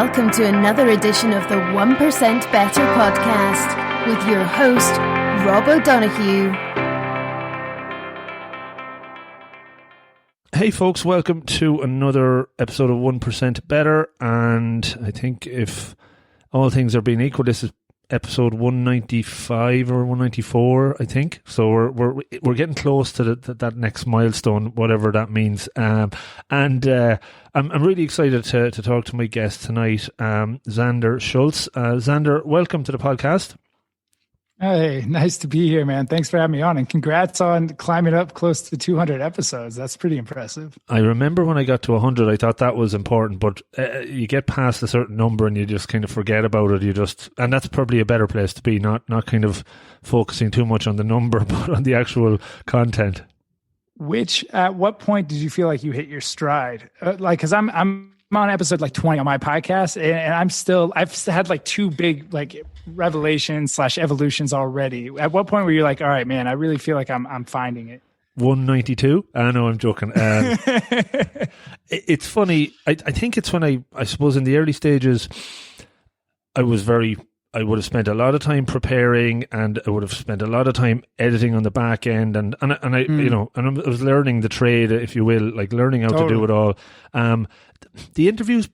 welcome to another edition of the 1% Better podcast with your host, Rob O'Donoghue. Hey folks, welcome to another episode of 1% Better, and I think if all things are being equal, this is episode 195 or 194, I think. So we're getting close to that next milestone, whatever that means. I'm really excited to talk to my guest tonight, Xander Schultz. Xander, welcome to the podcast. Hey, nice to be here, man. Thanks for having me on, and congrats on climbing up close to 200 episodes. That's pretty impressive. I remember when I got to 100, I thought that was important, but you get past a certain number and you just kind of forget about it. And that's probably a better place to be, not kind of focusing too much on the number, but on the actual content. At what point did you feel like you hit your stride? Because I'm on episode like 20 on my podcast, and I've had like two big like revelations / evolutions already. At what point were you like, all right, man, I really feel like I'm finding it? 192. I know, I'm joking. It's funny. I think it's when I suppose in the early stages, I would have spent a lot of time preparing, and I would have spent a lot of time editing on the back end, and I was learning the trade, if you will, like learning how to do it all. The interviews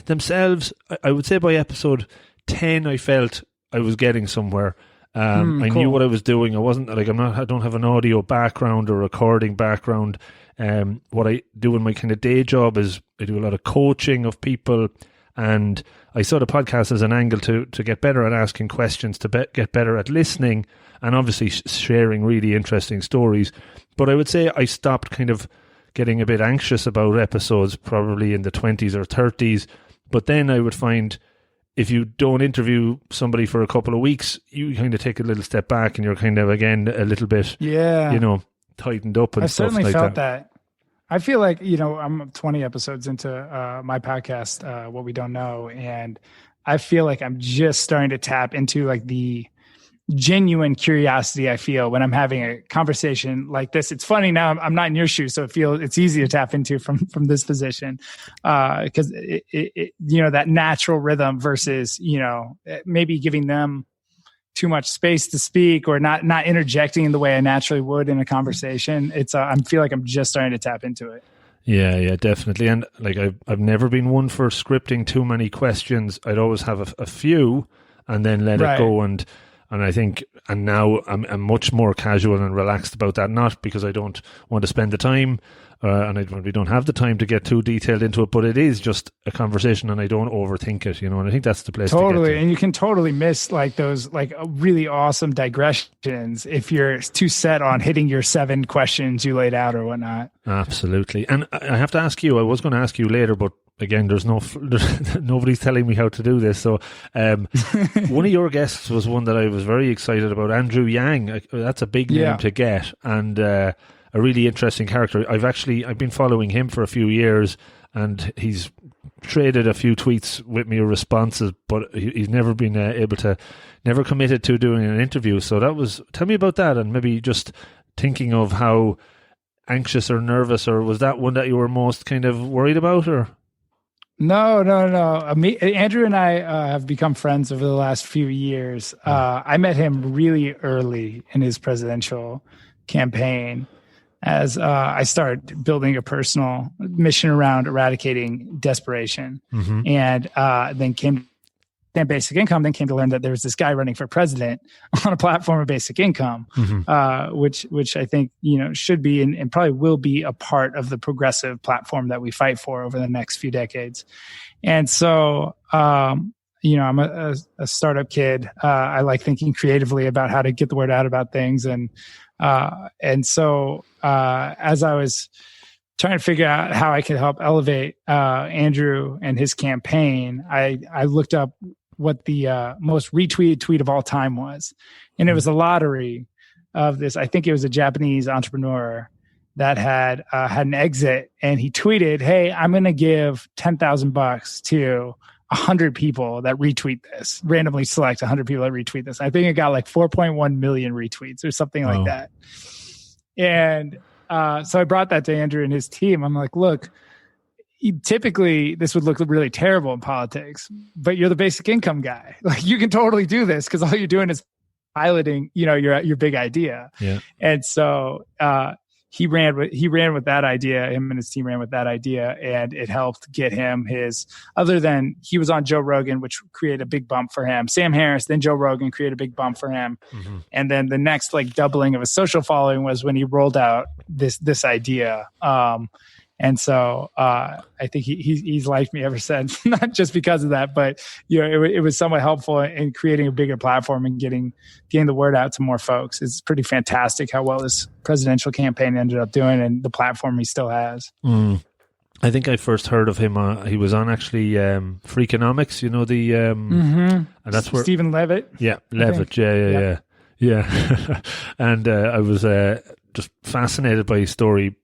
themselves, I would say by episode 10, I felt I was getting somewhere. I knew what I was doing. I wasn't like I don't have an audio background or recording background. What I do in my kind of day job is I do a lot of coaching of people, and I saw the podcast as an angle to get better at asking questions, to get better at listening, and obviously sharing really interesting stories. But I would say I stopped kind of getting a bit anxious about episodes probably in the 20s or 30s. But then I would find if you don't interview somebody for a couple of weeks, you kind of take a little step back and you're kind of, again, a little bit, tightened up and I've stuff like that. I've certainly felt that. I feel like, I'm 20 episodes into my podcast, What We Don't Know, and I feel like I'm just starting to tap into like the genuine curiosity I feel when I'm having a conversation like this. It's funny now I'm not in your shoes, so it's easy to tap into from this position, because that natural rhythm versus maybe giving them too much space to speak or not interjecting in the way I naturally would in a conversation. I feel like I'm just starting to tap into it. Yeah, definitely. And like I've never been one for scripting too many questions. I'd always have a few and then let it go. And I think, and now I'm much more casual and relaxed about that, not because I don't want to spend the time, and I probably don't have the time to get too detailed into it, but it is just a conversation and I don't overthink it, and I think that's the place to get to. And you can totally miss like those like really awesome digressions if you're too set on hitting your 7 questions you laid out or whatnot. Absolutely. And I have to ask you, I was going to ask you later, but again, there's nobody's telling me how to do this. So one of your guests was one that I was very excited about, Andrew Yang. That's a big name to get, and a really interesting character. I've been following him for a few years, and he's traded a few tweets with me or responses, but he's never been never committed to doing an interview. So tell me about that, and maybe just thinking of how anxious or nervous, or was that one that you were most kind of worried about, or? No. Andrew and I have become friends over the last few years. I met him really early in his presidential campaign as I started building a personal mission around eradicating desperation. Mm-hmm. And then came basic income, then came to learn that there was this guy running for president on a platform of basic income, mm-hmm. Which I think, should be and probably will be a part of the progressive platform that we fight for over the next few decades. And so, I'm a startup kid. I like thinking creatively about how to get the word out about things. And so as I was trying to figure out how I could help elevate Andrew and his campaign, I looked up what the most retweeted tweet of all time was. And it was a lottery of this. I think it was a Japanese entrepreneur that had an exit, and he tweeted, "Hey, I'm going to give $10,000 to 100 people that retweet this, randomly select 100 people that retweet this." I think it got like 4.1 million retweets or something like that. And so I brought that to Andrew and his team. I'm like, look, typically this would look really terrible in politics, but you're the basic income guy. Like you can totally do this because all you're doing is piloting, your big idea. Yeah. And so he ran with that idea. Him and his team ran with that idea, and it helped get him other than he was on Joe Rogan, which created a big bump for him. Sam Harris, then Joe Rogan created a big bump for him. Mm-hmm. And then the next doubling of his social following was when he rolled out this idea. And so I think he's liked me ever since, not just because of that, but it was somewhat helpful in creating a bigger platform and getting the word out to more folks. It's pretty fantastic how well this presidential campaign ended up doing and the platform he still has. I think I first heard of him. He was on actually Freakonomics, and that's where Stephen Levitt. Yeah, Levitt. Yeah. And I was just fascinated by his story.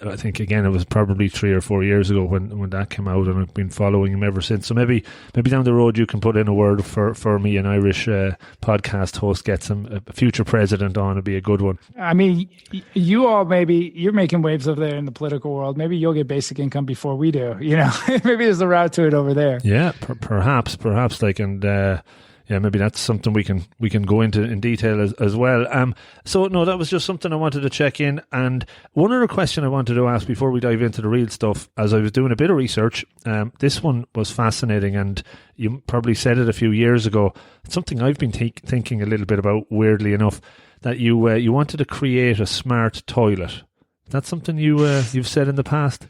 I think again it was probably 3 or 4 years ago when that came out, and I've been following him ever since. So maybe down the road you can put in a word for me, an Irish podcast host gets him a future president on. It'd be a good one. I mean, you're making waves over there in the political world. Maybe you'll get basic income before we do. Maybe there's a route to it over there. Yeah, perhaps yeah, maybe that's something we can go into in detail as well. So no, that was just something I wanted to check in. And one other question I wanted to ask before we dive into the real stuff, as I was doing a bit of research, this one was fascinating, and you probably said it a few years ago. It's something I've been thinking a little bit about, weirdly enough, that you wanted to create a smart toilet. That's something you've said in the past.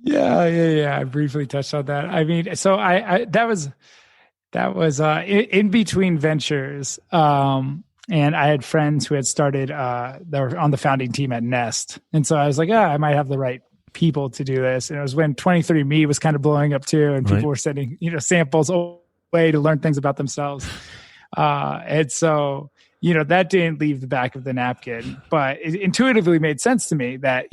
Yeah. I briefly touched on that. I mean, so that was in between ventures. And I had friends who had started, that were on the founding team at Nest. And so I was like, I might have the right people to do this. And it was when 23andMe was kind of blowing up too. And people were sending, samples away to learn things about themselves. And so, that didn't leave the back of the napkin, but it intuitively made sense to me that,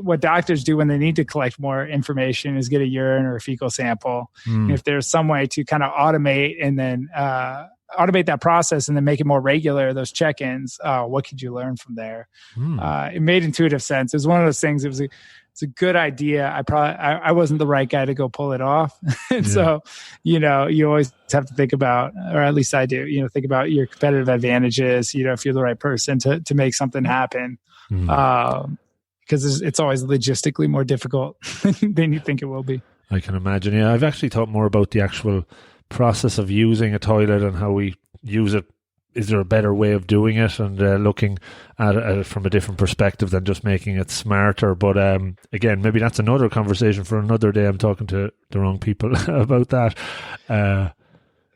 what doctors do when they need to collect more information is get a urine or a fecal sample. And if there's some way to kind of automate and then automate that process and then make it more regular, those check-ins, what could you learn from there? It made intuitive sense. It was one of those things. It's a good idea. I wasn't the right guy to go pull it off. And so, you always have to think about, or at least I do, think about your competitive advantages, if you're the right person to make something happen. Because it's always logistically more difficult than you think it will be. I can imagine. Yeah, I've actually thought more about the actual process of using a toilet and how we use it. Is there a better way of doing it, and looking at it from a different perspective than just making it smarter? But again, maybe that's another conversation for another day. I'm talking to the wrong people about that.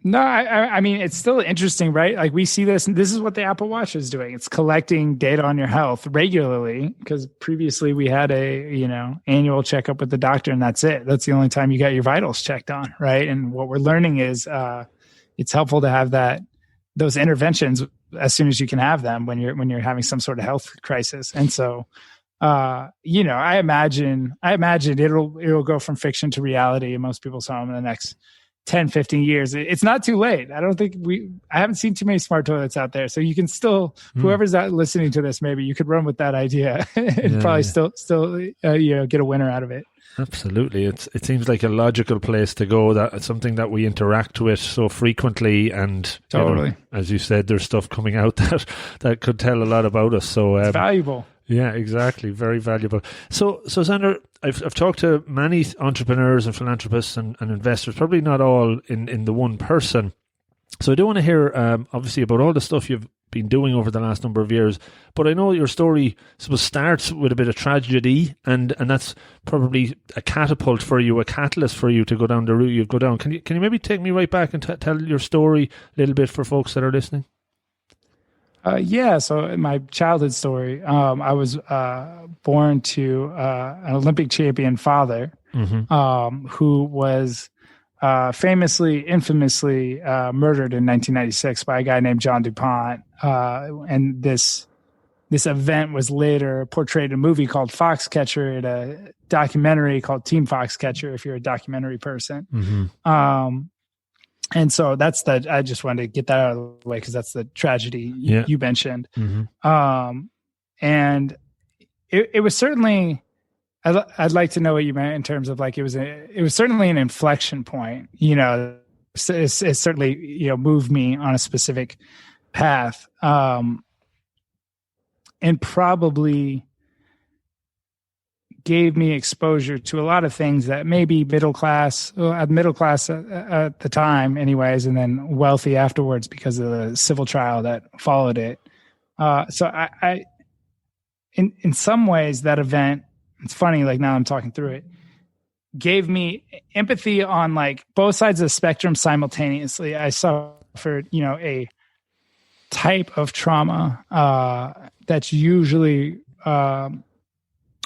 No, I mean, it's still interesting, right? Like we see this, and this is what the Apple Watch is doing. It's collecting data on your health regularly, because previously we had a, annual checkup with the doctor, and that's it. That's the only time you got your vitals checked on, right? And what we're learning is it's helpful to have those interventions as soon as you can have them when you're having some sort of health crisis. And so, I imagine it'll go from fiction to reality in most people's home in the next 10, 15 years. It's not too late. I don't think I haven't seen too many smart toilets out there. So you can still, whoever's out listening to this, maybe you could run with that idea and probably still get a winner out of it. Absolutely. It seems like a logical place to go. That it's something that we interact with so frequently, and totally, as you said, there's stuff coming out that could tell a lot about us. So it's valuable. Yeah, exactly. Very valuable. So Xander, I've talked to many entrepreneurs and philanthropists and investors, probably not all in the one person. So I do want to hear, obviously, about all the stuff you've been doing over the last number of years. But I know your story starts with a bit of tragedy, and that's probably a catapult for you, a catalyst for you to go down the route you've go down. Can you maybe take me right back and tell your story a little bit for folks that are listening? So my childhood story, I was born to an Olympic champion father, who was infamously murdered in 1996 by a guy named John DuPont. And this event was later portrayed in a movie called Foxcatcher, and a documentary called Team Foxcatcher, if you're a documentary person. And so I just wanted to get that out of the way, because that's the tragedy you mentioned. And it was certainly I'd like to know what you meant in terms of like, it was certainly an inflection point, it certainly, moved me on a specific path. And probably gave me exposure to a lot of things that maybe middle class at the time anyways, and then wealthy afterwards because of the civil trial that followed it. So I in some ways that event, it's funny, like now I'm talking through it, gave me empathy on like both sides of the spectrum simultaneously. I suffered, a type of trauma that's usually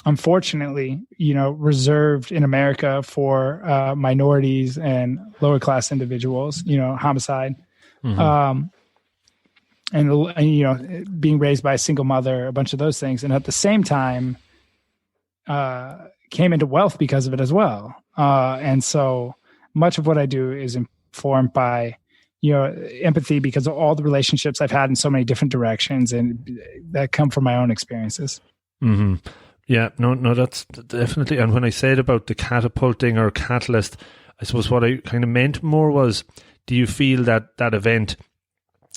unfortunately, reserved in America for minorities and lower class individuals, homicide. Mm-hmm. And being raised by a single mother, a bunch of those things. And at the same time, came into wealth because of it as well. And so much of what I do is informed by, empathy because of all the relationships I've had in so many different directions and that come from my own experiences. Mm-hmm. Yeah, no, that's definitely. And when I said about the catapulting or catalyst, I suppose what I kind of meant more was, do you feel that event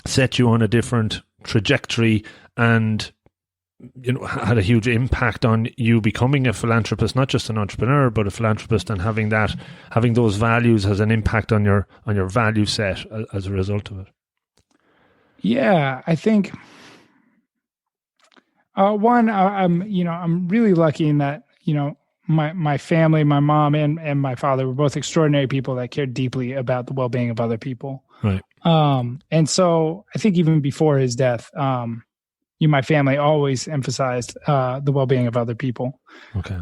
set you on a different trajectory and, had a huge impact on you becoming a philanthropist, not just an entrepreneur, but a philanthropist, and having those values has an impact on your value set as a result of it? Yeah, I think one, I'm really lucky in that, my family, my mom and my father were both extraordinary people that cared deeply about the well-being of other people. Right. And so I think even before his death, my family always emphasized the well-being of other people. Okay.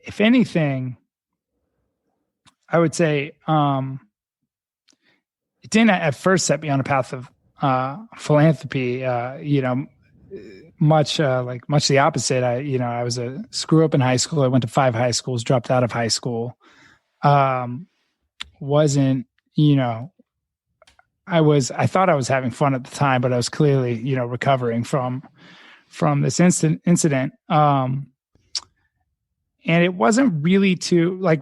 If anything, I would say it didn't at first set me on a path of philanthropy. Much the opposite. I was a screw up in high school. I went to 5 high schools, dropped out of high school. Wasn't, I thought I was having fun at the time, but I was clearly, recovering from this incident. And it wasn't really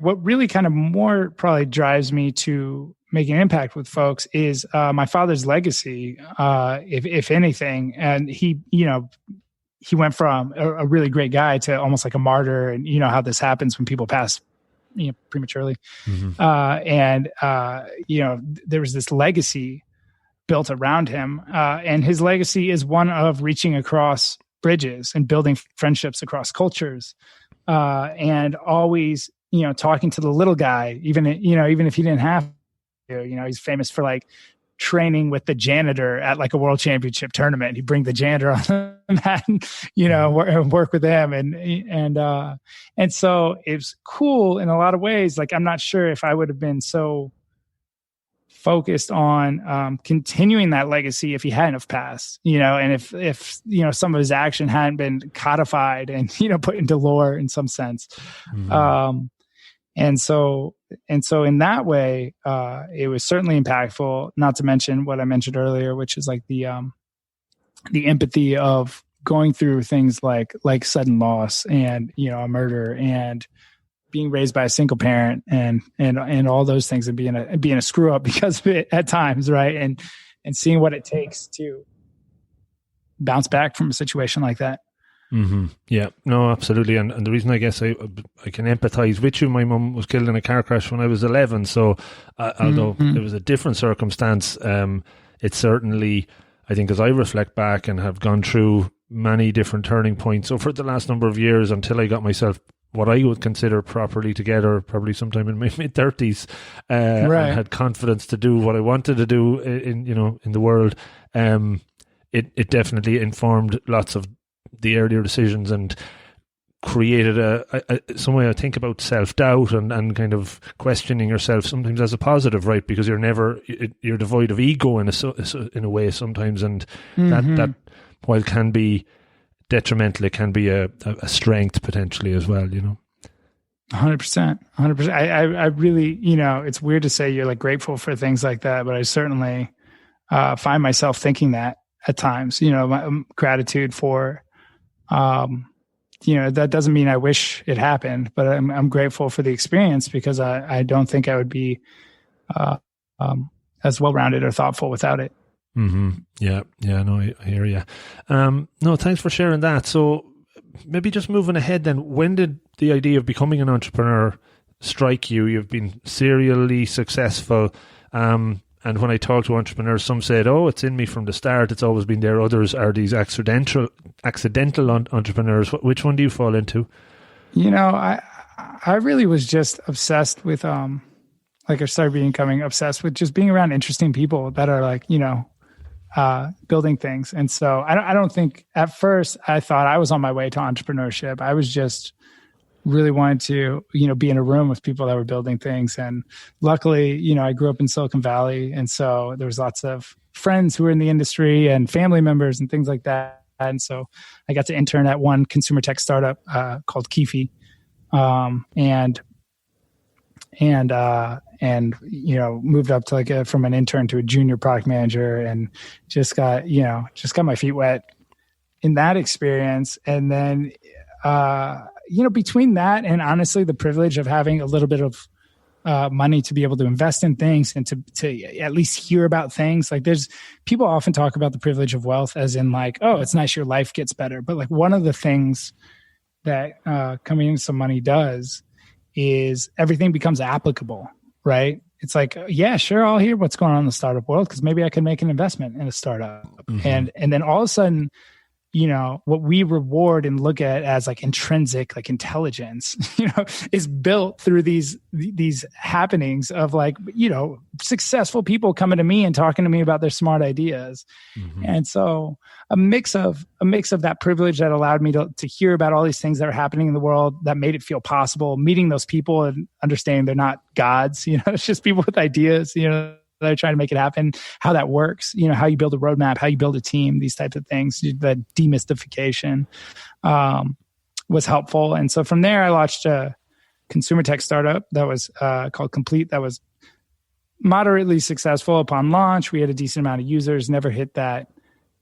what really kind of more probably drives me to make an impact with folks is my father's legacy, if anything. And he went from a really great guy to almost like a martyr, and how this happens when people pass prematurely. Mm-hmm. There was this legacy built around him. And his legacy is one of reaching across bridges and building friendships across cultures. And always, talking to the little guy, even if he didn't have to, he's famous for like training with the janitor at like a world championship tournament. He'd bring the janitor on the mat and, work with them. And so it's cool in a lot of ways. Like, I'm not sure if I would have been so focused on continuing that legacy if he hadn't have passed, and if some of his action hadn't been codified and, put into lore in some sense. Mm-hmm. And so in that way, it was certainly impactful, not to mention what I mentioned earlier, which is like the empathy of going through things like sudden loss and, a murder and being raised by a single parent and all those things, and being a screw up because of it at times. Right. And seeing what it takes to bounce back from a situation like that. Mm-hmm. Yeah, no, absolutely. And the reason I guess I can empathize with you, my mum was killed in a car crash when I was 11. So although it was a different circumstance, it certainly, I think as I reflect back and have gone through many different turning points over the last number of years until I got myself what I would consider properly together, probably sometime in my mid-30s, and had confidence to do what I wanted to do in the world. It definitely informed lots of the earlier decisions and created some way I think about self-doubt and kind of questioning yourself sometimes as a positive, right? Because you're devoid of ego in a way sometimes, and that while can be detrimental, it can be a strength potentially as well, 100%. I really, it's weird to say you're like grateful for things like that, but I certainly find myself thinking that at times, my gratitude for that doesn't mean I wish it happened, but I'm grateful for the experience, because I don't think I would be as well-rounded or thoughtful without it. Mm-hmm. Yeah. No, I hear you. No, thanks for sharing that. So maybe just moving ahead then, when did the idea of becoming an entrepreneur strike you? You've been serially successful. And when I talk to entrepreneurs, some said, "Oh, it's in me from the start. It's always been there." Others are these accidental entrepreneurs. Which one do you fall into? I really was just obsessed with, I started becoming obsessed with just being around interesting people that are building things. And so I don't think at first I thought I was on my way to entrepreneurship. I was just really wanted to, be in a room with people that were building things. And luckily, I grew up in Silicon Valley. And so there was lots of friends who were in the industry and family members and things like that. And so I got to intern at one consumer tech startup called Kifi. And moved up to from an intern to a junior product manager, and just got my feet wet in that experience. And then, between that and honestly, the privilege of having a little bit of money to be able to invest in things and to at least hear about things. There's people often talk about the privilege of wealth as in oh, it's nice, your life gets better. But one of the things that coming in some money does is everything becomes applicable, right? It's yeah, sure, I'll hear what's going on in the startup world because maybe I can make an investment in a startup. Mm-hmm. And then all of a sudden, what we reward and look at as intrinsic, intelligence, is built through these happenings of successful people coming to me and talking to me about their smart ideas. Mm-hmm. And so a mix of that privilege that allowed me to hear about all these things that are happening in the world that made it feel possible, meeting those people and understanding they're not gods, it's just people with ideas, that are trying to make it happen, how that works, how you build a roadmap, how you build a team, these types of things, that demystification was helpful. And so from there, I launched a consumer tech startup that was called Complete, that was moderately successful upon launch. We had a decent amount of users, never hit that,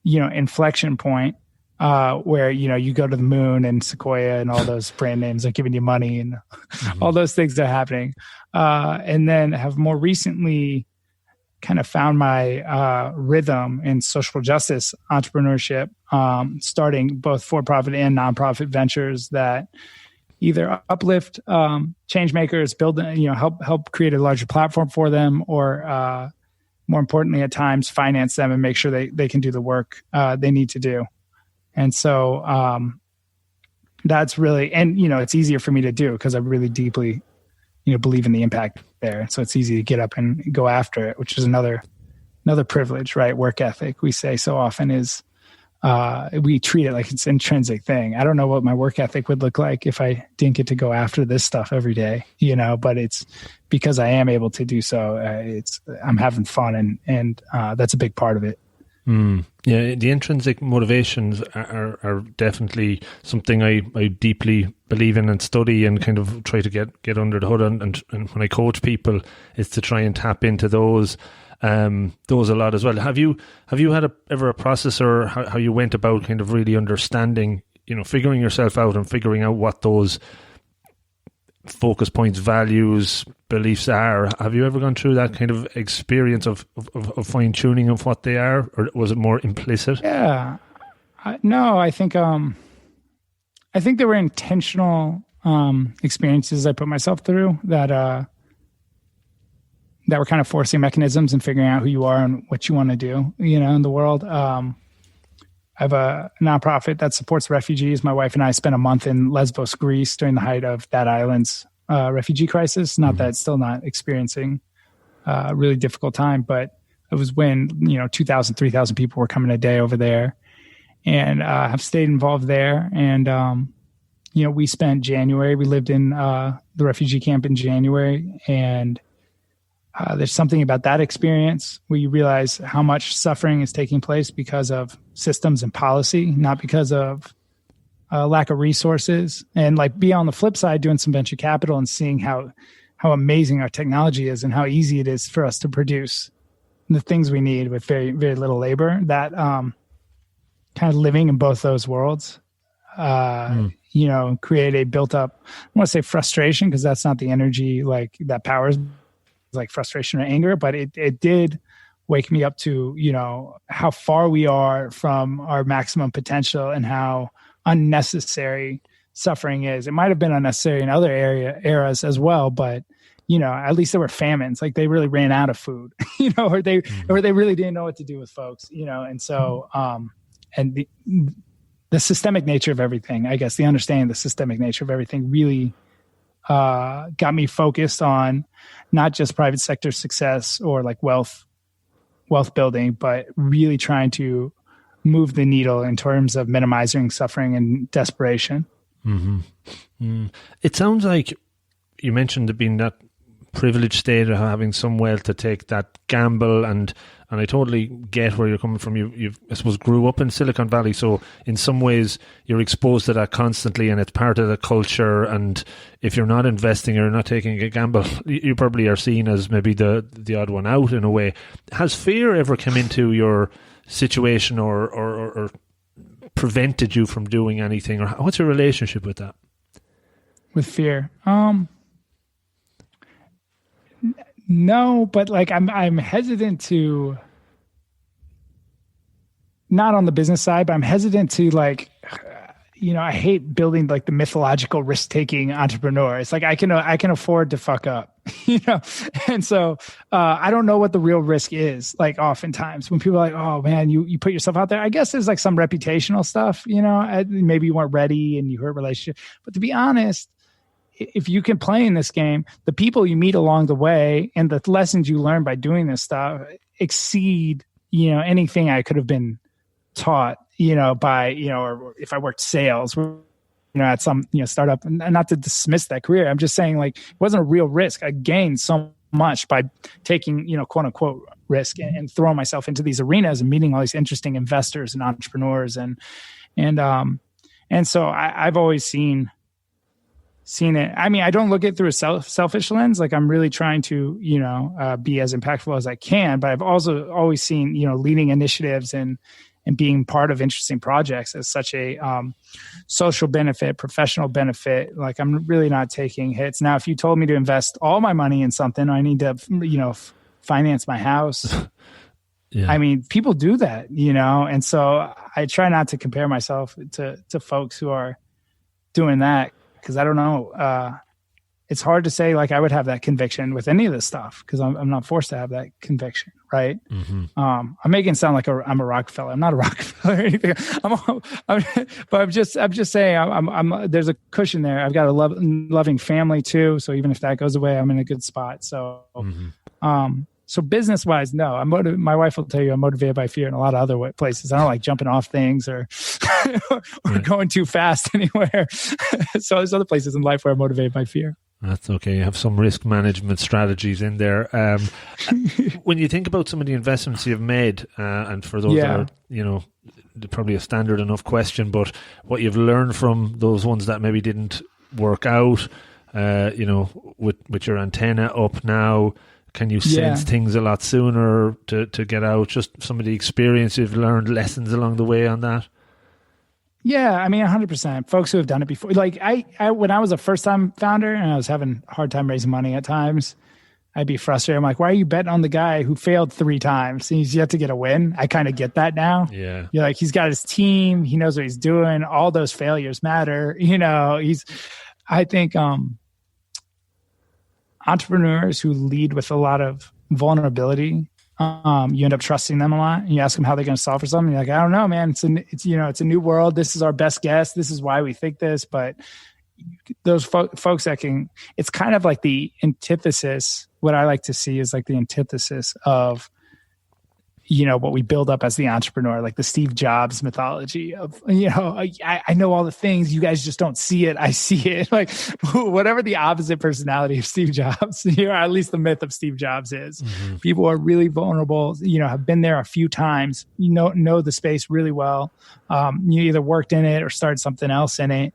inflection point where, you go to the moon and Sequoia and all those brand names are giving you money and mm-hmm. all those things are happening. And then have more recently kind of found my rhythm in social justice entrepreneurship, starting both for-profit and nonprofit ventures that either uplift changemakers, build, help create a larger platform for them, or more importantly, at times finance them and make sure they can do the work they need to do. And so that's really, and it's easier for me to do because I really deeply believe in the impact there. So it's easy to get up and go after it, which is another privilege, right? Work ethic, we say so often, is we treat it like it's an intrinsic thing. I don't know what my work ethic would look like if I didn't get to go after this stuff every day, but it's because I am able to do so. I'm having fun and that's a big part of it. Yeah, the intrinsic motivations are definitely something I deeply believe in and study and kind of try to get under the hood. And when I coach people, it's to try and tap into those a lot as well. Have you had ever a process or how you went about kind of really understanding, figuring yourself out and figuring out what those focus points, values, beliefs are? Have you ever gone through that kind of experience of fine tuning of what they are, or was it more implicit? Yeah, no, I think there were intentional experiences I put myself through that were kind of forcing mechanisms and figuring out who you are and what you want to do, in the world. I have a nonprofit that supports refugees. My wife and I spent a month in Lesbos, Greece during the height of that island's refugee crisis. Not that it's still not experiencing a really difficult time, but it was when, 2,000, 3,000 people were coming a day over there, and have stayed involved there. And, we spent January, we lived in the refugee camp in January, and there's something about that experience where you realize how much suffering is taking place because of systems and policy, not because of lack of resources. And be on the flip side, doing some venture capital and seeing how amazing our technology is and how easy it is for us to produce the things we need with very, very little labor. That kind of living in both those worlds, create a built up, I want to say frustration, because that's not the energy like that powers like frustration or anger, but it did wake me up to, how far we are from our maximum potential and how unnecessary suffering is. It might've been unnecessary in other eras as well, but at least there were famines, like they really ran out of food, or they really didn't know what to do with folks, and so, and the systemic nature of everything, I guess, the understanding of the systemic nature of everything really got me focused on not just private sector success or like wealth building, but really trying to move the needle in terms of minimizing suffering and desperation. Mm-hmm. Mm. It sounds like you mentioned being that privileged state of having some wealth to take that gamble, and I totally get where you're coming from. You've I suppose grew up in Silicon Valley, so in some ways you're exposed to that constantly, and it's part of the culture. And if you're not investing or not taking a gamble, you probably are seen as maybe the odd one out in a way. Has fear ever come into your situation or prevented you from doing anything, or what's your relationship with that? With fear? No, but like I'm hesitant to, not on the business side, but I'm hesitant to like, I hate building like the mythological risk-taking entrepreneur. It's like I can afford to fuck up, and so I don't know what the real risk is. Like oftentimes when people are like, oh man, you put yourself out there, I guess there's like some reputational stuff, maybe you weren't ready and you hurt relationship. But to be honest, if you can play in this game, the people you meet along the way and the lessons you learn by doing this stuff exceed, anything I could have been taught, by, or if I worked sales, at some, startup, and not to dismiss that career. I'm just saying like, it wasn't a real risk. I gained so much by taking, quote unquote risk and throwing myself into these arenas and meeting all these interesting investors and entrepreneurs. And so I've always seen it. I mean, I don't look at it through a selfish lens. Like I'm really trying to, be as impactful as I can, but I've also always seen, leading initiatives and being part of interesting projects as such a social benefit, professional benefit. Like I'm really not taking hits. Now, if you told me to invest all my money in something, I need to, finance my house. Yeah. I mean, people do that, and so I try not to compare myself to folks who are doing that. Because I don't know, it's hard to say like I would have that conviction with any of this stuff because I'm not forced to have that conviction, right? Mm-hmm. I'm making it sound like I'm a Rockefeller. I'm not a Rockefeller or anything. But I'm just saying I'm there's a cushion there. I've got a loving family too, so even if that goes away, I'm in a good spot. So, so business wise, no. My wife will tell you I'm motivated by fear in a lot of other places. I don't like jumping off things or going too fast anywhere. So there's other places in life where I'm motivated by fear. That's okay. You have some risk management strategies in there. When you think about some of the investments you've made, and for those that are, probably a standard enough question, but what you've learned from those ones that maybe didn't work out, with your antenna up now, can you sense things a lot sooner to get out? Just some of the experience you've learned, lessons along the way on that? Yeah, I mean, 100%. Folks who have done it before. Like I when I was a first-time founder and I was having a hard time raising money at times, I'd be frustrated. I'm like, why are you betting on the guy who failed 3 times and he's yet to get a win? I kind of get that now. Yeah. You're like, he's got his team. He knows what he's doing. All those failures matter. I think entrepreneurs who lead with a lot of vulnerability, you end up trusting them a lot. And you ask them how they're going to solve for something. You're like, I don't know, man. It's a new world. This is our best guess. This is why we think this. But those folks that can, it's kind of like the antithesis. What I like to see is like the antithesis of, what we build up as the entrepreneur, like the Steve Jobs mythology of, I know all the things, you guys just don't see it. I see it. Like whatever the opposite personality of Steve Jobs, or at least the myth of Steve Jobs is. Mm-hmm. People are really vulnerable, have been there a few times, know the space really well. You either worked in it or started something else in it.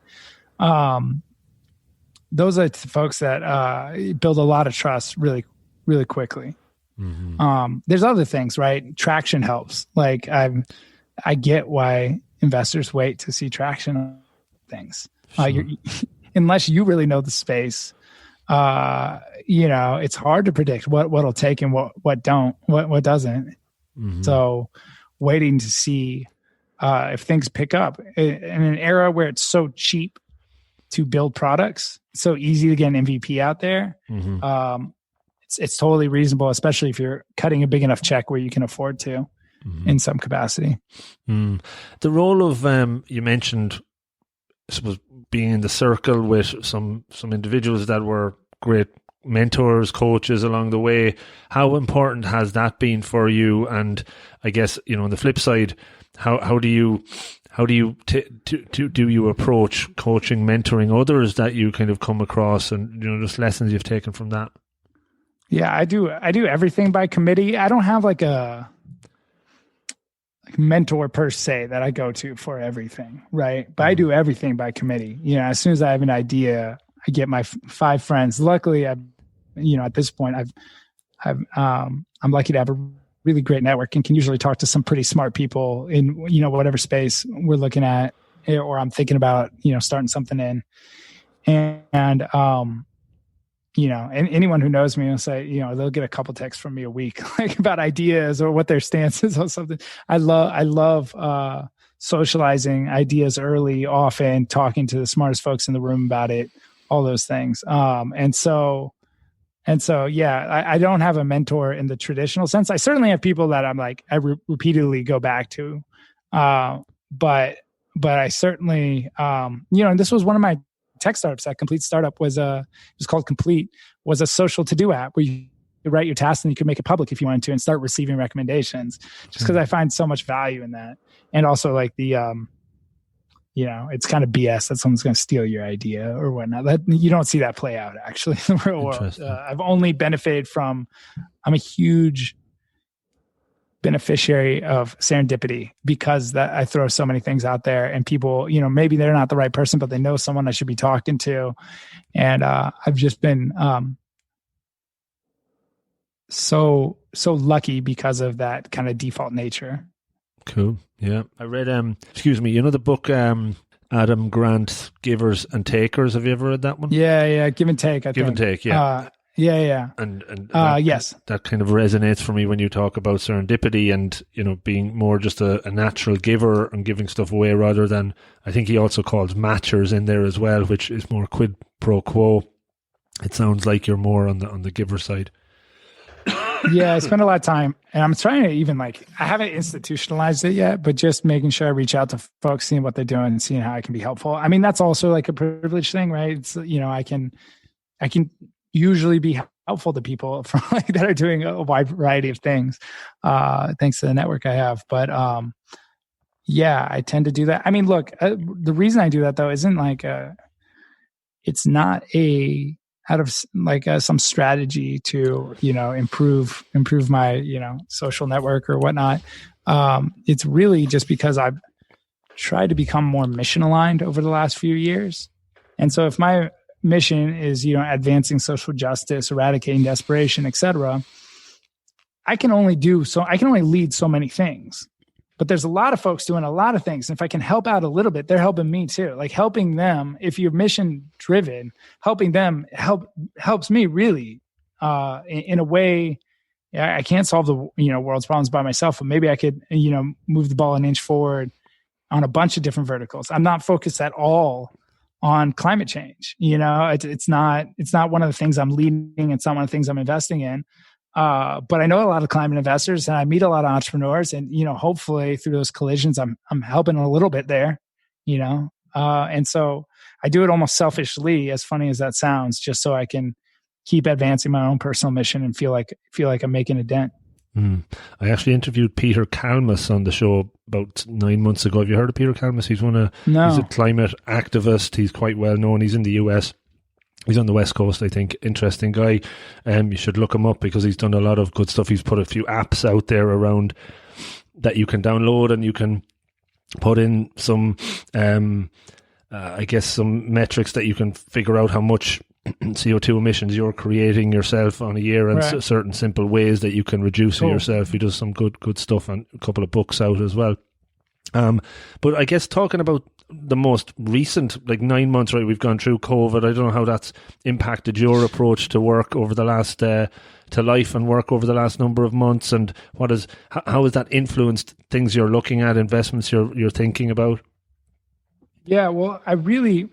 Those are the folks that build a lot of trust really, really quickly. Mm-hmm. There's other things, right? Traction helps. Like I get why investors wait to see traction on things. Sure. Unless you really know the space, it's hard to predict what'll take and what doesn't. Mm-hmm. So waiting to see if things pick up in an era where it's so cheap to build products, so easy to get an MVP out there. Mm-hmm. It's totally reasonable, especially if you're cutting a big enough check where you can afford to, in some capacity. The role of you mentioned, I suppose, being in the circle with some individuals that were great mentors, coaches along the way. How important has that been for you? And I guess, on the flip side, how do you do you approach coaching, mentoring others that you kind of come across, and just lessons you've taken from that? Yeah, I do everything by committee. I don't have like a mentor per se that I go to for everything, right? But I do everything by committee. As soon as I have an idea, I get my 5 friends. Luckily, at this point, I'm lucky to have a really great network and can usually talk to some pretty smart people in whatever space we're looking at, or I'm thinking about starting something in. And and anyone who knows me will say, they'll get a couple texts from me a week, like about ideas or what their stance is on something. I love socializing ideas early, often talking to the smartest folks in the room about it, all those things. And so, yeah, I don't have a mentor in the traditional sense. I certainly have people that I'm like, I repeatedly go back to. But I certainly, and this was one of my tech startups. That Complete startup was it was called Complete, was a social to-do app where you write your tasks and you could make it public if you wanted to and start receiving recommendations, just because I find so much value in that. And also like the, it's kind of BS that someone's going to steal your idea or whatnot. That you don't see that play out actually in the real world. I've only benefited from, I'm a huge beneficiary of serendipity because that I throw so many things out there and people, maybe they're not the right person, but they know someone I should be talking to. And I've just been so lucky because of that kind of default nature. Cool. Yeah. I read, the book, Adam Grant's Givers and Takers. Have you ever read that one? Yeah. Give and Take. Give and Take. Yeah. Yeah. And that, yes, that kind of resonates for me when you talk about serendipity and, being more just a natural giver and giving stuff away rather than, I think he also calls matchers in there as well, which is more quid pro quo. It sounds like you're more on the giver side. Yeah, I spend a lot of time, and I'm trying to even I haven't institutionalized it yet, but just making sure I reach out to folks, seeing what they're doing and seeing how I can be helpful. I mean, that's also like a privilege thing, right? It's, I can usually be helpful to people from that are doing a wide variety of things, thanks to the network I have. But yeah, I tend to do that. I mean, look, the reason I do that though isn't it's not out of some strategy to improve my social network or whatnot. It's really just because I've tried to become more mission aligned over the last few years, and so if my mission is advancing social justice, eradicating desperation, etc., I can only lead so many things. But there's a lot of folks doing a lot of things. And if I can help out a little bit, they're helping me too. Like helping them, if you're mission driven, helping them helps me really in a way. I can't solve the world's problems by myself, but maybe I could move the ball an inch forward on a bunch of different verticals. I'm not focused at all on climate change. It's not one of the things I'm leading. It's not one of the things I'm investing in. But I know a lot of climate investors and I meet a lot of entrepreneurs, and, hopefully through those collisions, I'm helping a little bit there, and so I do it almost selfishly, as funny as that sounds, just so I can keep advancing my own personal mission and feel like I'm making a dent. I actually interviewed Peter Kalmus on the show about 9 months ago. Have you heard of Peter Kalmus? He's he's a climate activist. He's quite well known. He's in the US. He's on the West Coast, I think. Interesting guy. You should look him up because he's done a lot of good stuff. He's put a few apps out there around that you can download, and you can put in some, some metrics that you can figure out how much CO2 emissions you're creating yourself on a year, and right. Certain simple ways that you can reduce it yourself. He does some good stuff, and a couple of books out as well. But I guess talking about the most recent, like 9 months, right? We've gone through COVID. I don't know how that's impacted your approach to work over the last, to life and work over the last number of months, and how has that influenced things you're looking at, investments you're thinking about? Yeah, well, I really,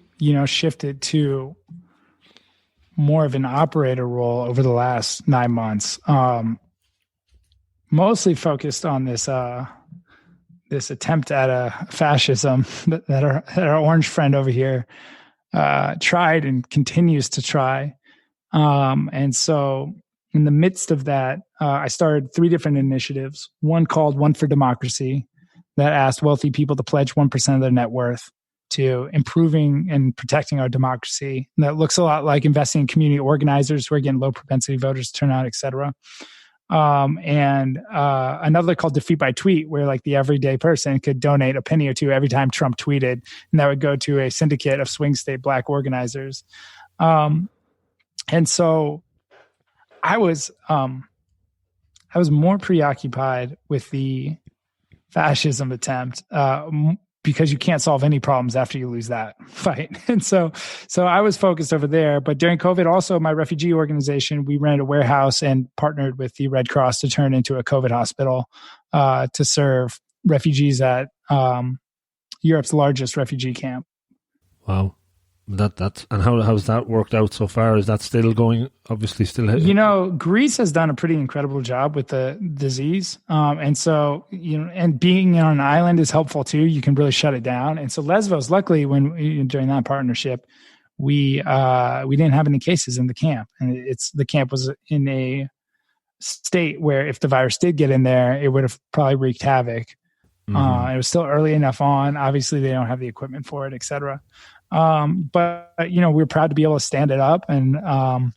shifted to more of an operator role over the last 9 months. Mostly focused on this attempt at a fascism that our orange friend over here tried and continues to try. And so in the midst of that, I started 3 different initiatives. One called One for Democracy that asked wealthy people to pledge 1% of their net worth to improving and protecting our democracy. And that looks a lot like investing in community organizers who are getting low propensity voters to turn out, et cetera. And another called Defeat by Tweet, where like the everyday person could donate a penny or two every time Trump tweeted, and that would go to a syndicate of swing state Black organizers. And so I was more preoccupied with the fascism attempt, because you can't solve any problems after you lose that fight. And so I was focused over there. But during COVID, also my refugee organization, we rented a warehouse and partnered with the Red Cross to turn into a COVID hospital to serve refugees at Europe's largest refugee camp. Wow. That's and how's that worked out so far? Is that still going? Obviously, still. Greece has done a pretty incredible job with the disease, and so and being on an island is helpful too. You can really shut it down. And so Lesbos, luckily, during that partnership, we didn't have any cases in the camp, and the camp was in a state where if the virus did get in there, it would have probably wreaked havoc. Mm-hmm. It was still early enough on. Obviously, they don't have the equipment for it, et cetera. But we're proud to be able to stand it up and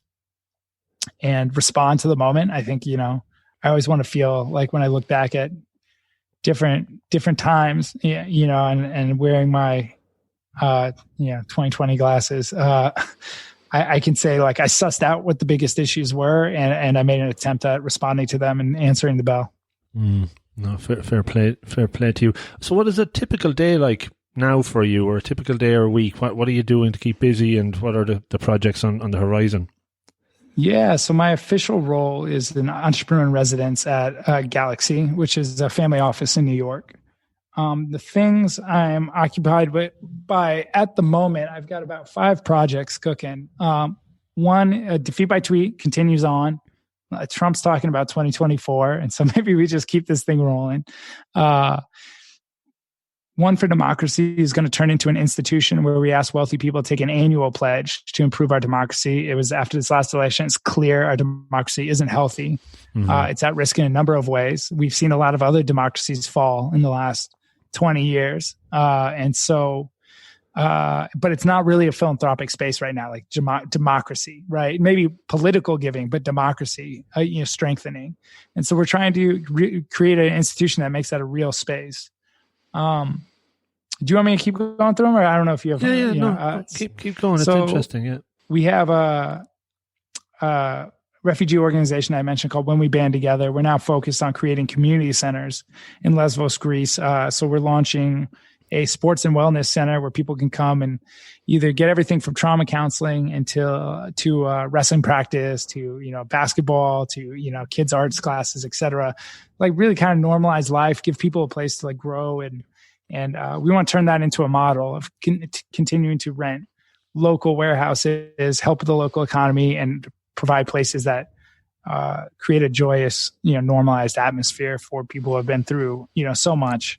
respond to the moment. I think, I always want to feel like when I look back at different times, and wearing my, 2020 glasses, I can say like I sussed out what the biggest issues were and I made an attempt at responding to them and answering the bell. No, fair play to you. So what is a typical day like now for you, or a typical day or week? What are you doing to keep busy, and what are the projects on the horizon? Yeah, so my official role is an entrepreneur in residence at Galaxy, which is a family office in New York. The things I'm occupied by at the moment, I've got about 5 projects cooking. One, Defeat by Tweet continues on. Trump's talking about 2024, and so maybe we just keep this thing rolling. One for Democracy is going to turn into an institution where we ask wealthy people to take an annual pledge to improve our democracy. It was after this last election, it's clear our democracy isn't healthy. Mm-hmm. It's at risk in a number of ways. We've seen a lot of other democracies fall in the last 20 years. But it's not really a philanthropic space right now, like democracy, right? Maybe political giving, but democracy, strengthening. And so we're trying to create an institution that makes that a real space. Do you want me to keep going through them, or I don't know if you have? Keep going. It's interesting. Yeah, we have a refugee organization I mentioned called When We Band Together. We're now focused on creating community centers in Lesbos, Greece. So we're launching a sports and wellness center where people can come and either get everything from trauma counseling to wrestling practice, to basketball, to kids arts classes, etc. Like really kind of normalize life, give people a place to like grow, and we want to turn that into a model of continuing to rent local warehouses, help with the local economy, and provide places that create a joyous, normalized atmosphere for people who have been through so much.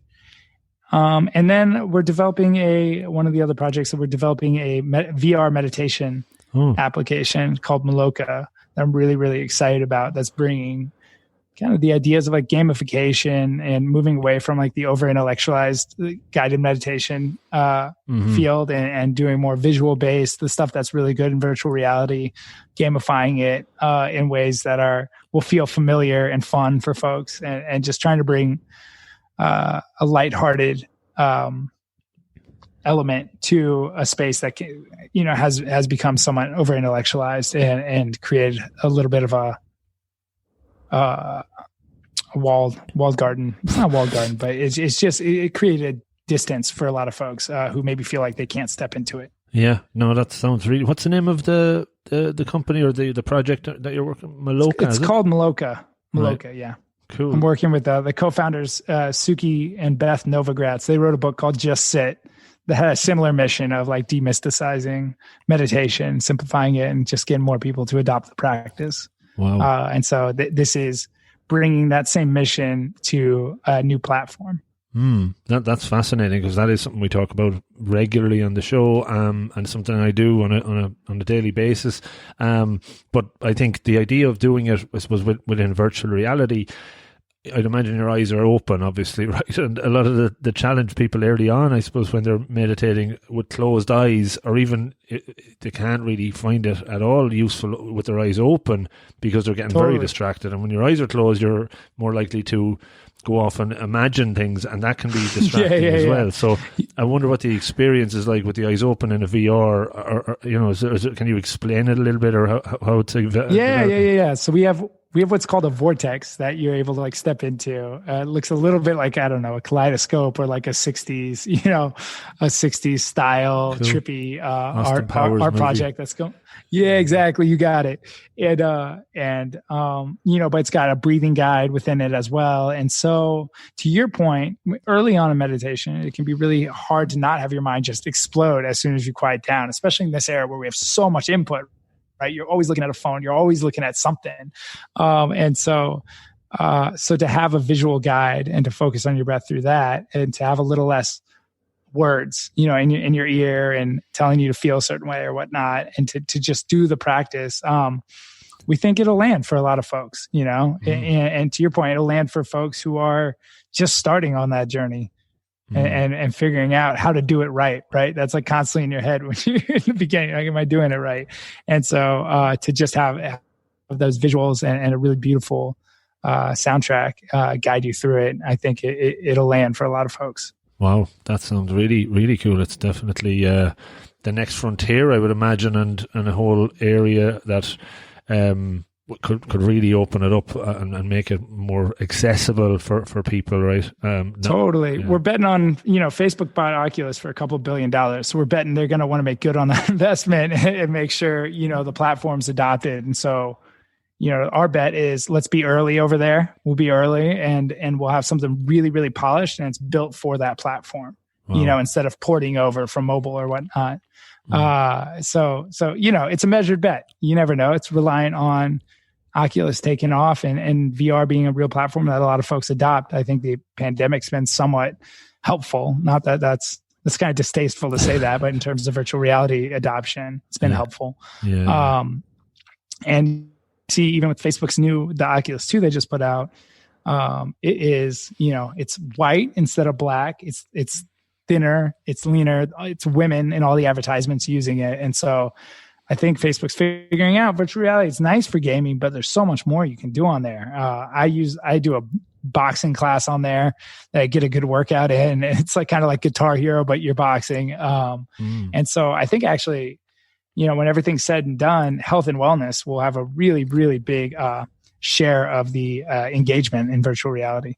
And then we're developing one of the other projects that we're developing a VR meditation application called Maloka that I'm really, really excited about. That's bringing kind of the ideas of like gamification and moving away from like the over intellectualized guided meditation field and doing more visual based, the stuff that's really good in virtual reality, gamifying it in ways that will feel familiar and fun for folks, and just trying to bring a lighthearted element to a space that has become somewhat over intellectualized and created a little bit of a walled garden. It's not walled garden, but it created distance for a lot of folks who maybe feel like they can't step into it. Yeah, no, that sounds really. What's the name of the company or the project that you're working? Maloka. It's called Maloka. Maloka, right. Yeah. Cool. I'm working with the co-founders, Suki and Beth Novogratz. They wrote a book called Just Sit that had a similar mission of like demysticizing meditation, simplifying it, and just getting more people to adopt the practice. Wow. And so this is bringing that same mission to a new platform. That's fascinating, because that is something we talk about regularly on the show, and something I do on a daily basis. But I think the idea of doing it, I suppose, within virtual reality, I'd imagine your eyes are open, obviously, right? And a lot of the challenge people early on, I suppose, when they're meditating with closed eyes, or even they can't really find it at all useful with their eyes open, because they're getting very distracted. And when your eyes are closed, you're more likely to go off and imagine things, and that can be distracting as well. So I wonder what the experience is like with the eyes open in a VR, or can you explain it a little bit, or how it's Yeah. So we have what's called a vortex that you're able to like step into. It looks a little bit like, I don't know, a kaleidoscope, or like a 60s style, cool, trippy art project that's going. Yeah, exactly. You got it. But it's got a breathing guide within it as well. And so to your point, early on in meditation, it can be really hard to not have your mind just explode as soon as you quiet down, especially in this era where we have so much input, right? You're always looking at a phone. You're always looking at something. So to have a visual guide and to focus on your breath through that, and to have a little less words, in your ear and telling you to feel a certain way or whatnot, and to just do the practice, we think it'll land for a lot of folks, and to your point, it'll land for folks who are just starting on that journey. And figuring out how to do it right? That's like constantly in your head when you're in the beginning, like, am I doing it right? And so to just have those visuals and a really beautiful soundtrack guide you through it, I think it'll land for a lot of folks. Wow, that sounds really, really cool. It's definitely the next frontier, I would imagine, and a whole area that could really open it up and make it more accessible for people, right? Totally. Yeah. We're betting on, Facebook bought Oculus for $2 billion. So we're betting they're going to want to make good on that investment and make sure, the platform's adopted. And so, our bet is, let's be early over there. We'll be early and we'll have something really, really polished, and it's built for that platform, wow, instead of porting over from mobile or whatnot. So it's a measured bet. You never know. It's reliant on Oculus taking off and VR being a real platform that a lot of folks adopt. I think the pandemic's been somewhat helpful. Not that that's kind of distasteful to say that, but in terms of virtual reality adoption, it's been helpful. Yeah. And see, even with Facebook's the Oculus 2 they just put out, it is, it's white instead of black. It's thinner, it's leaner, it's women in all the advertisements using it. And so I think Facebook's figuring out virtual reality. It's nice for gaming, but there's so much more you can do on there. I do a boxing class on there that I get a good workout in. It's like kind of like Guitar Hero, but you're boxing. And so I think actually, when everything's said and done, health and wellness will have a really, really big share of the engagement in virtual reality.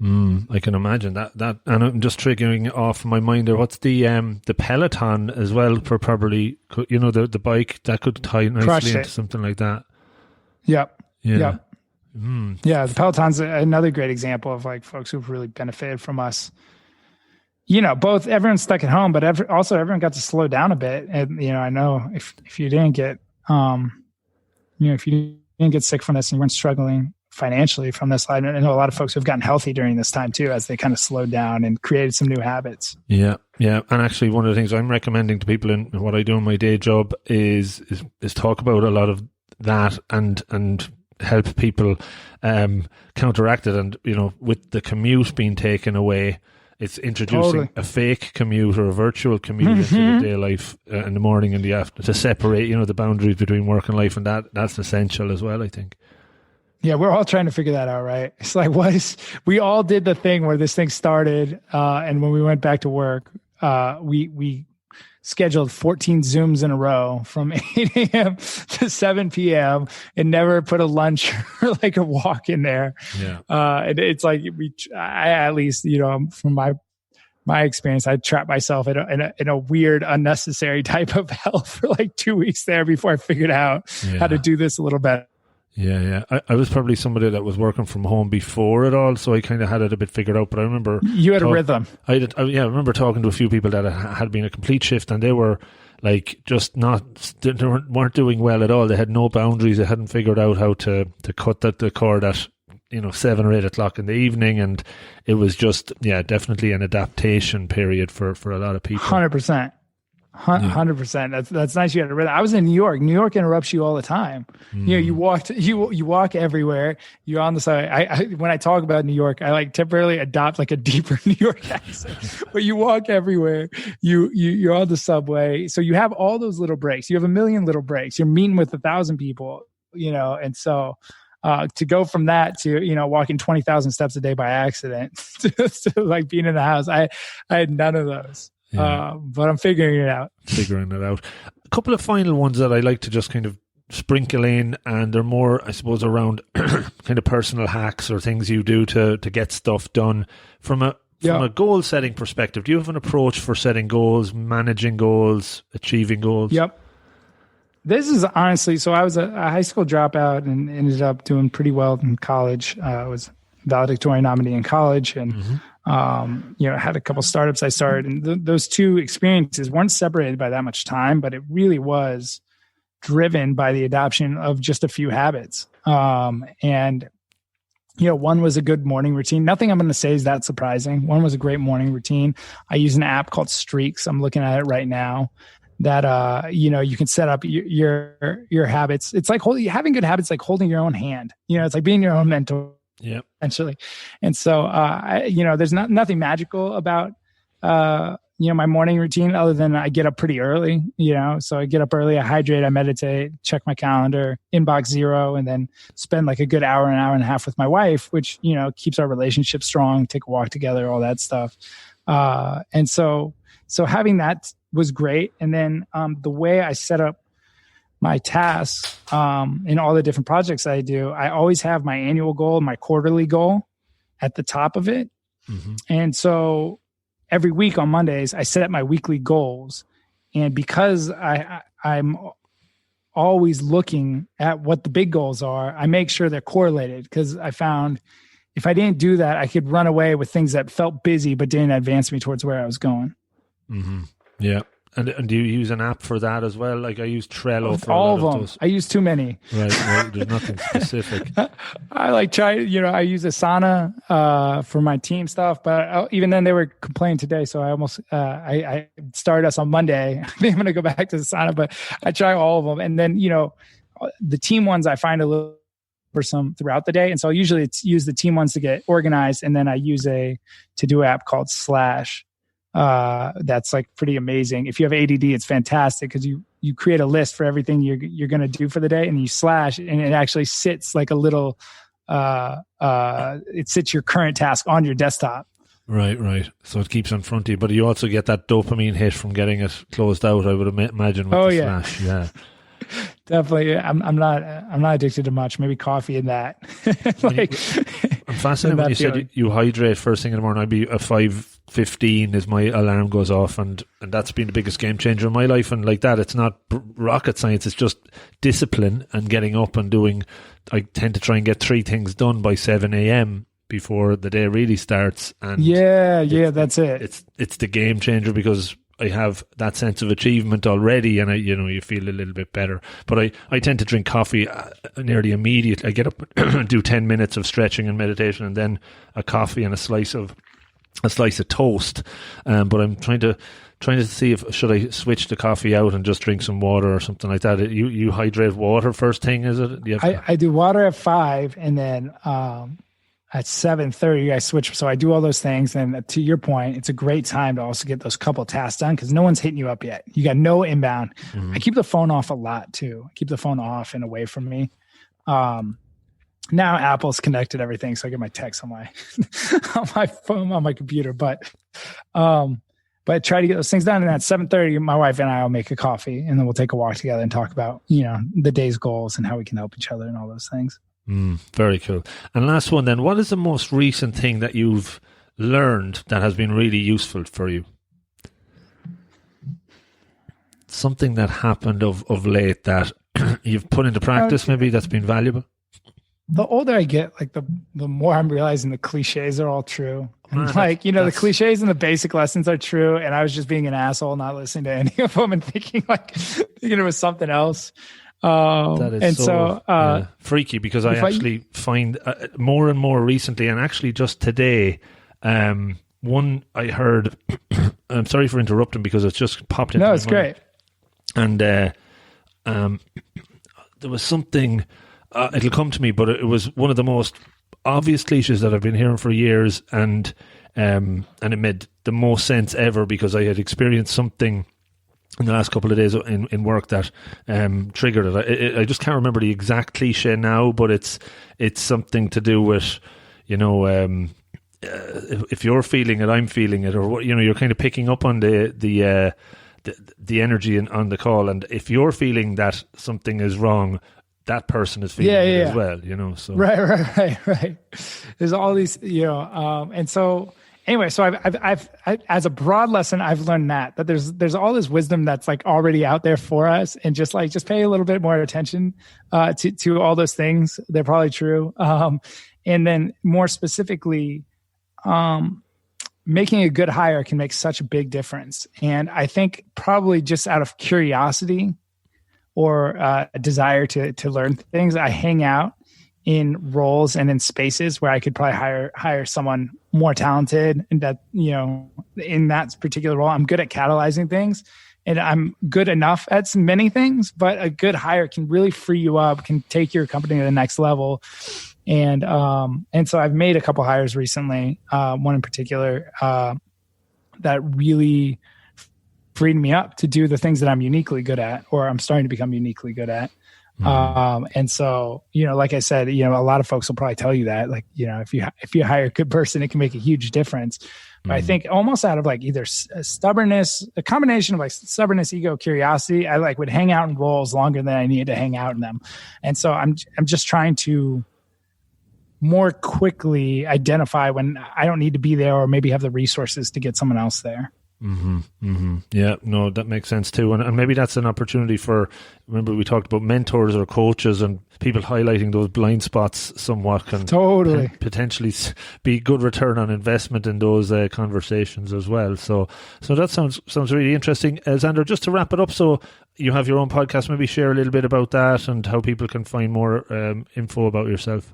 I can imagine that, and I'm just triggering off my mind there. What's the Peloton as well, for probably, the bike that could tie nicely into something like that. Yep. Yeah. Yeah. The Peloton's another great example of like folks who've really benefited from us. Both everyone's stuck at home, but also everyone got to slow down a bit. And I know if you didn't get, if you didn't get sick from this and you weren't struggling financially from this, I know a lot of folks who've gotten healthy during this time too, as they kind of slowed down and created some new habits. Yeah. And actually, one of the things I'm recommending to people in what I do in my day job is talk about a lot of that and help people counteract it. And with the commute being taken away, it's introducing a fake commute or a virtual commute into the day life in the morning and the afternoon, to separate the boundaries between work and life, and that's essential as well, I think. Yeah, we're all trying to figure that out, right? It's like, we all did the thing where this thing started, and when we went back to work, we scheduled 14 Zooms in a row from 8 a.m. to 7 p.m. and never put a lunch or like a walk in there. Yeah. And it's like, I at least, from my my experience, I trapped myself in a weird, unnecessary type of hell for like 2 weeks there before I figured out how to do this a little better. Yeah. I was probably somebody that was working from home before it all, so I kind of had it a bit figured out. But I remember you had a rhythm. I remember talking to a few people that had been a complete shift, and they were like just weren't doing well at all. They had no boundaries. They hadn't figured out how to cut the cord at 7 or 8 o'clock in the evening, and it was just definitely an adaptation period for a lot of people. 100%. 100%. That's nice. You had a rhythm. I was in New York. New York interrupts you all the time. You walk everywhere. You're on the side. When I talk about New York, I like temporarily adopt like a deeper New York accent. But you walk everywhere. You're on the subway. So you have all those little breaks. You have a million little breaks. You're meeting with 1,000 people, and so to go from that to, walking 20,000 steps a day by accident to like being in the house, I had none of those. Yeah. But I'm figuring it out. A couple of final ones that I like to just kind of sprinkle in, and they're more, I suppose, around kind of personal hacks or things you do to get stuff done. From a goal setting perspective, do you have an approach for setting goals, managing goals, achieving goals? Yep. This is honestly, so I was a high school dropout and ended up doing pretty well in college. I was valedictorian nominee in college, and had a couple startups I started, and those two experiences weren't separated by that much time, but it really was driven by the adoption of just a few habits. One was a good morning routine. Nothing I'm going to say is that surprising. One was a great morning routine. I use an app called Streaks. I'm looking at it right now. That you can set up your habits. It's like having good habits, like holding your own hand. It's like being your own mentor. Yeah, essentially. And so, there's nothing magical about, my morning routine other than I get up pretty early, so I get up early, I hydrate, I meditate, check my calendar, inbox zero, and then spend like a good hour and a half with my wife, which, keeps our relationship strong, take a walk together, all that stuff. And so having that was great. And then, the way I set up my tasks in all the different projects I do, I always have my annual goal, my quarterly goal at the top of it. Mm-hmm. And so every week on Mondays, I set my weekly goals. And because I'm always looking at what the big goals are, I make sure they're correlated, because I found if I didn't do that, I could run away with things that felt busy but didn't advance me towards where I was going. Mm-hmm. Yeah. And do you use an app for that as well? Like I use Trello for all of them. Those. I use too many. Right. There's nothing specific. I I use Asana for my team stuff, but even then they were complaining today. So I almost, I started us on Monday. I think I'm going to go back to Asana, but I try all of them. And then, the team ones I find a little some throughout the day. And so usually use the team ones to get organized. And then I use a to-do app called Slash. That's like pretty amazing. If you have ADD, it's fantastic because you create a list for everything you're going to do for the day, and you slash, and it actually sits like a little, it sits your current task on your desktop. Right. So it keeps in front of you, but you also get that dopamine hit from getting it closed out, I would imagine, with the slash. Yeah. Definitely. I'm not addicted to much, maybe coffee and that. I'm fascinated when you said you hydrate first thing in the morning. I'd be at 5:15 as my alarm goes off, and that's been the biggest game changer in my life. And like that, it's not rocket science, it's just discipline and getting up and doing. I tend to try and get 3 things done by 7 a.m. before the day really starts. And that's it. It's the game changer because I have that sense of achievement already, and you feel a little bit better. But I tend to drink coffee nearly immediately. I get up and do 10 minutes of stretching and meditation, and then a coffee and a slice of toast. But I'm trying to see if should I switch the coffee out and just drink some water or something like that. You hydrate water first thing, is it? I do water at 5, and then at 7:30, I switch. So I do all those things. And to your point, it's a great time to also get those couple tasks done because no one's hitting you up yet. You got no inbound. Mm-hmm. I keep the phone off a lot too. I keep the phone off and away from me. Now Apple's connected everything. So I get my texts on my, on my phone, on my computer, but try to get those things done. And at 7:30, my wife and I will make a coffee, and then we'll take a walk together and talk about, the day's goals and how we can help each other and all those things. Very cool. And last one then, what is the most recent thing that you've learned that has been really useful for you? Something that happened of late that you've put into practice, maybe that's been valuable? The older I get, like the more I'm realizing the cliches are all true. And the cliches and the basic lessons are true. And I was just being an asshole, not listening to any of them and thinking it was something else. That is so freaky, because I actually find more and more recently, and actually just today, one I heard, I'm sorry for interrupting because it's just popped into my mind. No, it's great. And there was something, it'll come to me, but it was one of the most obvious cliches that I've been hearing for years, and it made the most sense ever because I had experienced something in the last couple of days in work that triggered it. I just can't remember the exact cliche now, but it's something to do with, if you're feeling it, I'm feeling it, or you're kind of picking up on the energy on the call, and if you're feeling that something is wrong, that person is feeling it as well, so right. There's all these, and so anyway, so I've as a broad lesson, I've learned that there's all this wisdom that's like already out there for us, and just pay a little bit more attention to all those things. They're probably true. And then more specifically, making a good hire can make such a big difference. And I think probably just out of curiosity or a desire to learn things, I hang out in roles and in spaces where I could probably hire someone more talented, and that, in that particular role, I'm good at catalyzing things, and I'm good enough at many things, but a good hire can really free you up, can take your company to the next level. And so I've made a couple hires recently, one in particular, that really freed me up to do the things that I'm uniquely good at, or I'm starting to become uniquely good at. And so, like I said, a lot of folks will probably tell you that, like, if you hire a good person, it can make a huge difference. But I think almost out of like either stubbornness, a combination of like stubbornness, ego, curiosity, I would hang out in roles longer than I needed to hang out in them. And so I'm just trying to more quickly identify when I don't need to be there, or maybe have the resources to get someone else there. Yeah, no, that makes sense too. And maybe that's an opportunity for, remember we talked about mentors or coaches, and people highlighting those blind spots somewhat can totally potentially be good return on investment in those conversations as well. So that sounds really interesting. Xander, just to wrap it up, so you have your own podcast, maybe share a little bit about that and how people can find more info about yourself.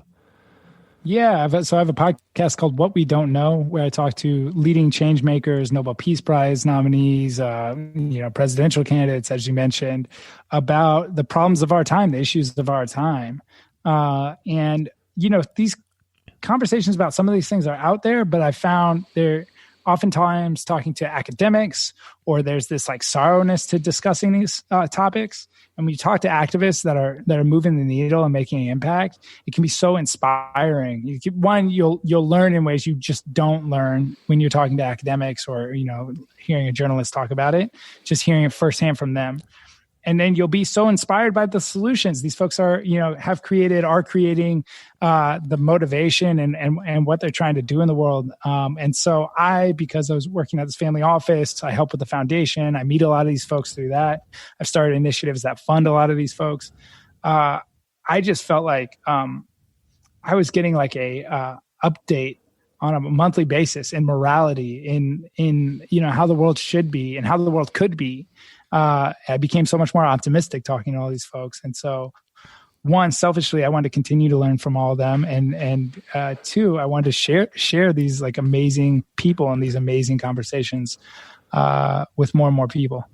Yeah, I have a podcast called What We Don't Know, where I talk to leading changemakers, Nobel Peace Prize nominees, presidential candidates, as you mentioned, about the problems of our time, the issues of our time. And these conversations about some of these things are out there, but I found they're oftentimes talking to academics, or there's this like sorrowness to discussing these topics. And when you talk to activists that are moving the needle and making an impact, it can be so inspiring. You'll learn in ways you just don't learn when you're talking to academics, or hearing a journalist talk about it, just hearing it firsthand from them. And then you'll be so inspired by the solutions these folks are creating, the motivation and what they're trying to do in the world. And so because I was working at this family office, I help with the foundation. I meet a lot of these folks through that. I've started initiatives that fund a lot of these folks. I just felt like I was getting like a update on a monthly basis in morality, in how the world should be and how the world could be. I became so much more optimistic talking to all these folks. And so, one, selfishly, I wanted to continue to learn from all of them. And two, I wanted to share these like amazing people and these amazing conversations with more and more people.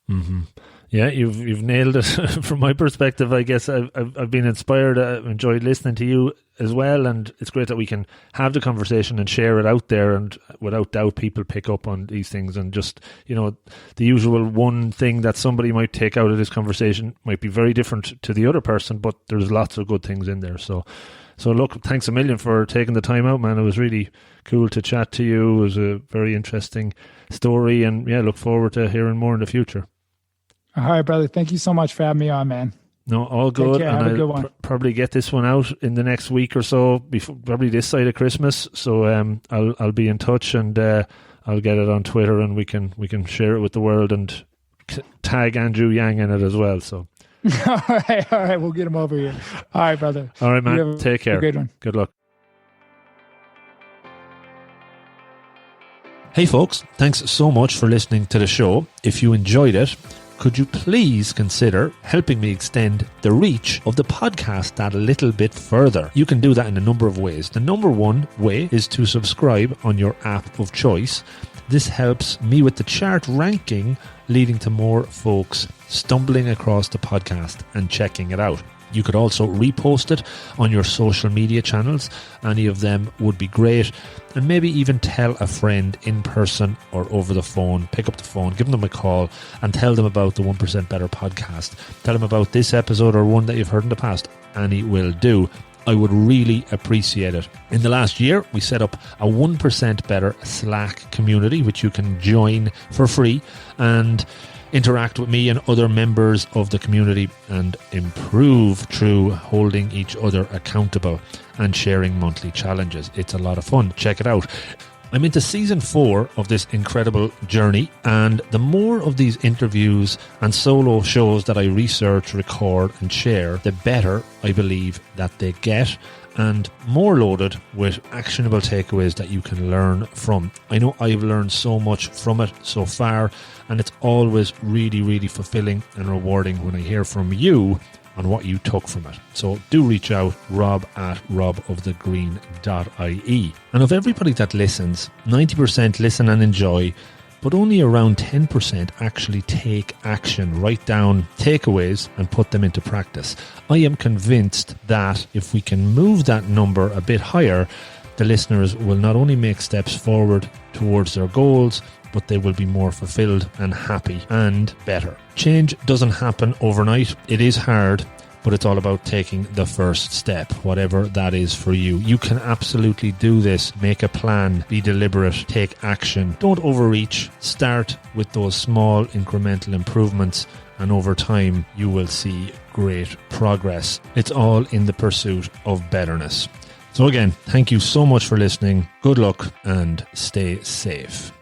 Mm-hmm. Yeah, you've nailed it. From my perspective, I guess I've been inspired. I've enjoyed listening to you as well, and it's great that we can have the conversation and share it out there. And without doubt, people pick up on these things. And just the usual one thing that somebody might take out of this conversation might be very different to the other person, but there's lots of good things in there. So look, thanks a million for taking the time out, man. It was really cool to chat to you. It was a very interesting story, and look forward to hearing more in the future. All right, brother. Thank you so much for having me on, man. No, all good. Care, and I'll probably get this one out in the next week or so, probably this side of Christmas. So I'll be in touch, and I'll get it on Twitter, and we can share it with the world, and tag Andrew Yang in it as well. So all right, we'll get him over here. All right, brother. All right, man. Take care. Great one. Good luck. Hey folks, thanks so much for listening to the show. If you enjoyed it, could you please consider helping me extend the reach of the podcast that a little bit further? You can do that in a number of ways. The number one way is to subscribe on your app of choice. This helps me with the chart ranking, leading to more folks stumbling across the podcast and checking it out. You could also repost it on your social media channels. Any of them would be great. And maybe even tell a friend in person or over the phone. Pick up the phone, give them a call, and tell them about the 1% Better podcast. Tell them about this episode or one that you've heard in the past. Any will do. I would really appreciate it. In the last year, we set up a 1% Better Slack community, which you can join for free and interact with me and other members of the community and improve through holding each other accountable and sharing monthly challenges. It's a lot of fun. Check it out. I'm into season 4 of this incredible journey, and the more of these interviews and solo shows that I research, record and share, the better I believe that they get, and more loaded with actionable takeaways that you can learn from. I know I've learned so much from it so far, and it's always really, really fulfilling and rewarding when I hear from you on what you took from it. So do reach out, rob@robofthegreen.ie. And of everybody that listens, 90% listen and enjoy, but only around 10% actually take action, write down takeaways and put them into practice. I am convinced that if we can move that number a bit higher, the listeners will not only make steps forward towards their goals, but they will be more fulfilled and happy and better. Change doesn't happen overnight. It is hard, but it's all about taking the first step, whatever that is for you. You can absolutely do this. Make a plan, be deliberate, take action. Don't overreach. Start with those small incremental improvements, and over time you will see great progress. It's all in the pursuit of betterness. So again, thank you so much for listening. Good luck and stay safe.